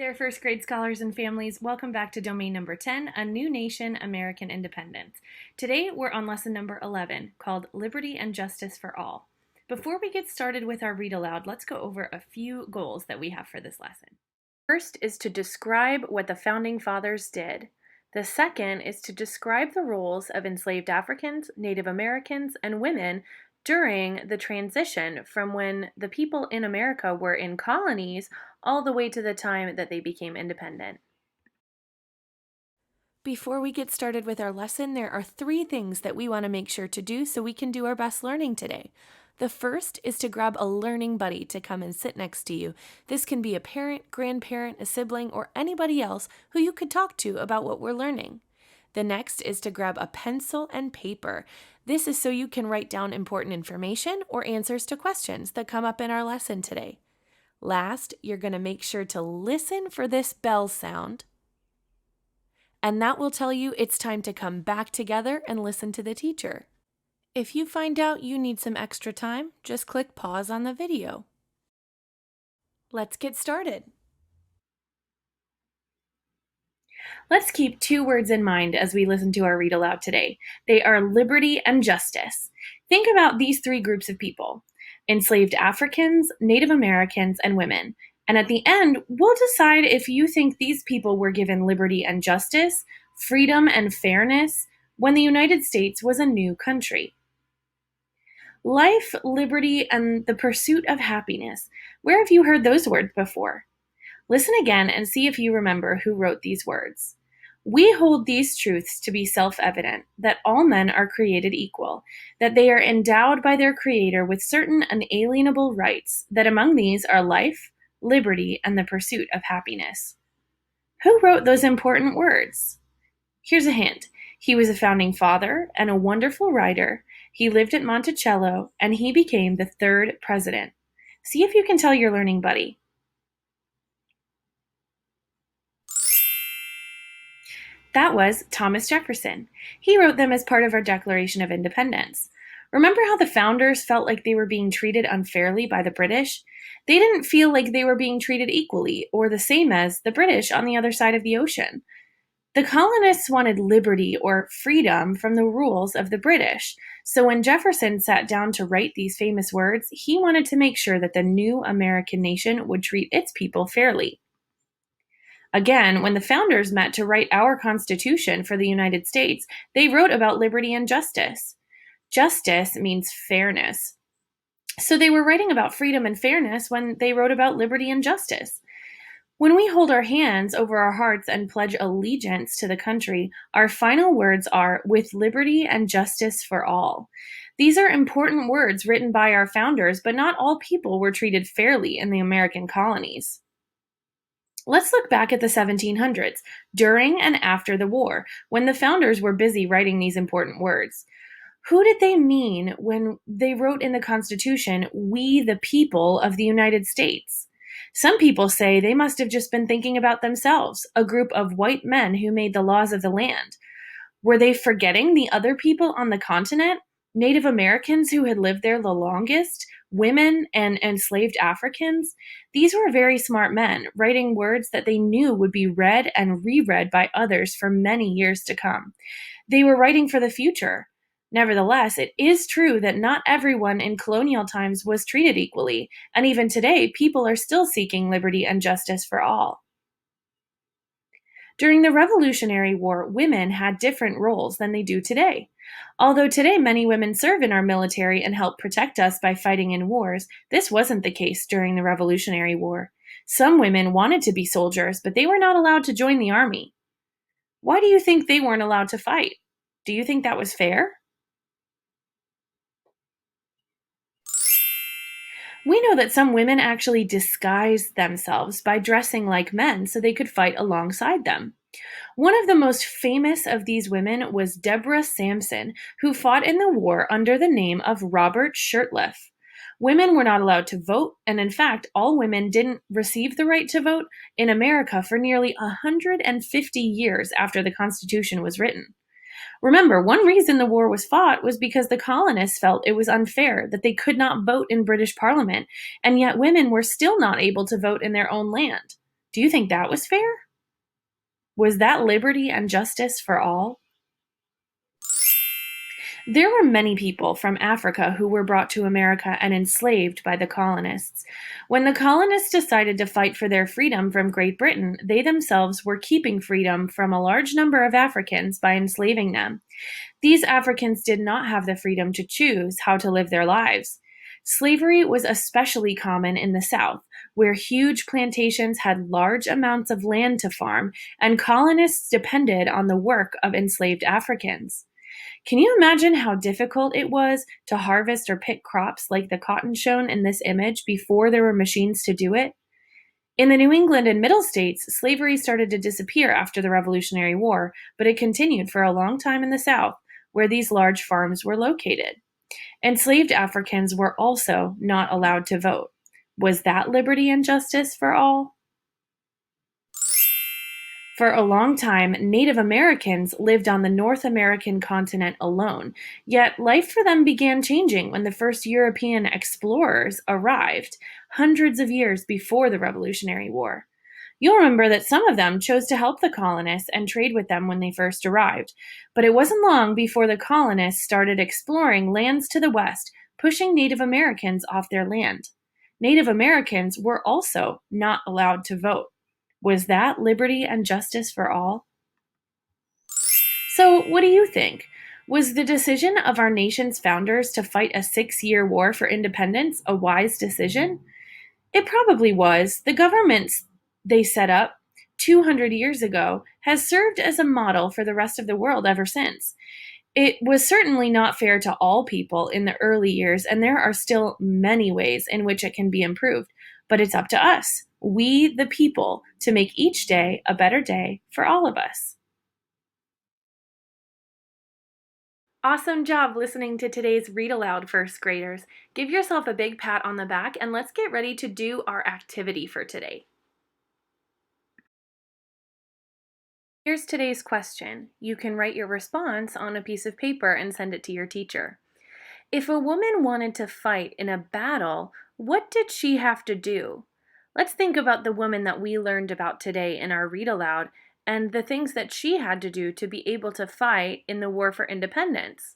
Hey there, first grade scholars and families. Welcome back to domain number 10, A New Nation, American Independence. Today we're on lesson number 11, called Liberty and Justice for All. Before we get started with our read aloud, let's go over a few goals that we have for this lesson. First is to describe what the Founding Fathers did. The second is to describe the roles of enslaved Africans, Native Americans, and women during the transition from when the people in America were in colonies all the way to the time that they became independent. Before we get started with our lesson, there are 3 things that we want to make sure to do so we can do our best learning today. The first is to grab a learning buddy to come and sit next to you. This can be a parent, grandparent, a sibling, or anybody else who you could talk to about what we're learning. The next is to grab a pencil and paper. This is so you can write down important information or answers to questions that come up in our lesson today. Last, you're going to make sure to listen for this bell sound, and that will tell you it's time to come back together and listen to the teacher. If you find out you need some extra time, just click pause on the video. Let's get started. Let's keep 2 words in mind as we listen to our read aloud today. They are liberty and justice. Think about these 3 groups of people: enslaved Africans, Native Americans, and women. And at the end, we'll decide if you think these people were given liberty and justice, freedom and fairness when the United States was a new country. Life, liberty, and the pursuit of happiness. Where have you heard those words before? Listen again and see if you remember who wrote these words. We hold these truths to be self-evident, that all men are created equal, that they are endowed by their Creator with certain unalienable rights, that among these are life, liberty, and the pursuit of happiness. Who wrote those important words? Here's a hint. He was a founding father and a wonderful writer. He lived at Monticello, and he became the 3rd president. See if you can tell your learning buddy. That was Thomas Jefferson. He wrote them as part of our Declaration of Independence. Remember how the founders felt like they were being treated unfairly by the British? They didn't feel like they were being treated equally or the same as the British on the other side of the ocean. The colonists wanted liberty or freedom from the rules of the British. So when Jefferson sat down to write these famous words, he wanted to make sure that the new American nation would treat its people fairly. Again, when the founders met to write our Constitution for the United States, they wrote about liberty and justice. Justice means fairness. So they were writing about freedom and fairness when they wrote about liberty and justice. When we hold our hands over our hearts and pledge allegiance to the country, our final words are, with liberty and justice for all. These are important words written by our founders, but not all people were treated fairly in the American colonies. Let's look back at the 1700s, during and after the war, when the founders were busy writing these important words. Who did they mean when they wrote in the Constitution, "We the people of the United States"? Some people say they must have just been thinking about themselves, a group of white men who made the laws of the land. Were they forgetting the other people on the continent? Native Americans who had lived there the longest? Women and enslaved Africans? These were very smart men, writing words that they knew would be read and reread by others for many years to come. They were writing for the future. Nevertheless, it is true that not everyone in colonial times was treated equally, and even today, people are still seeking liberty and justice for all. During the Revolutionary War, women had different roles than they do today. Although today many women serve in our military and help protect us by fighting in wars, this wasn't the case during the Revolutionary War. Some women wanted to be soldiers, but they were not allowed to join the army. Why do you think they weren't allowed to fight? Do you think that was fair? We know that some women actually disguised themselves by dressing like men so they could fight alongside them. One of the most famous of these women was Deborah Sampson, who fought in the war under the name of Robert Shirtliff. Women were not allowed to vote, and in fact, all women didn't receive the right to vote in America for nearly 150 years after the Constitution was written. Remember, one reason the war was fought was because the colonists felt it was unfair that they could not vote in British Parliament, and yet women were still not able to vote in their own land. Do you think that was fair? Was that liberty and justice for all? There were many people from Africa who were brought to America and enslaved by the colonists. When the colonists decided to fight for their freedom from Great Britain, they themselves were keeping freedom from a large number of Africans by enslaving them. These Africans did not have the freedom to choose how to live their lives. Slavery was especially common in the South, where huge plantations had large amounts of land to farm, and colonists depended on the work of enslaved Africans. Can you imagine how difficult it was to harvest or pick crops like the cotton shown in this image before there were machines to do it? In the New England and Middle States, slavery started to disappear after the Revolutionary War, but it continued for a long time in the South, where these large farms were located. Enslaved Africans were also not allowed to vote. Was that liberty and justice for all? For a long time, Native Americans lived on the North American continent alone, yet life for them began changing when the first European explorers arrived, hundreds of years before the Revolutionary War. You'll remember that some of them chose to help the colonists and trade with them when they first arrived, but it wasn't long before the colonists started exploring lands to the west, pushing Native Americans off their land. Native Americans were also not allowed to vote. Was that liberty and justice for all? So, what do you think? Was the decision of our nation's founders to fight a 6-year war for independence a wise decision? It probably was. The governments they set up 200 years ago has served as a model for the rest of the world ever since. It was certainly not fair to all people in the early years, and there are still many ways in which it can be improved. But it's up to us, we the people, to make each day a better day for all of us. Awesome job listening to today's Read Aloud, first graders. Give yourself a big pat on the back and let's get ready to do our activity for today. Here's today's question. You can write your response on a piece of paper and send it to your teacher. If a woman wanted to fight in a battle, what did she have to do? Let's think about the woman that we learned about today in our Read Aloud and the things that she had to do to be able to fight in the war for independence.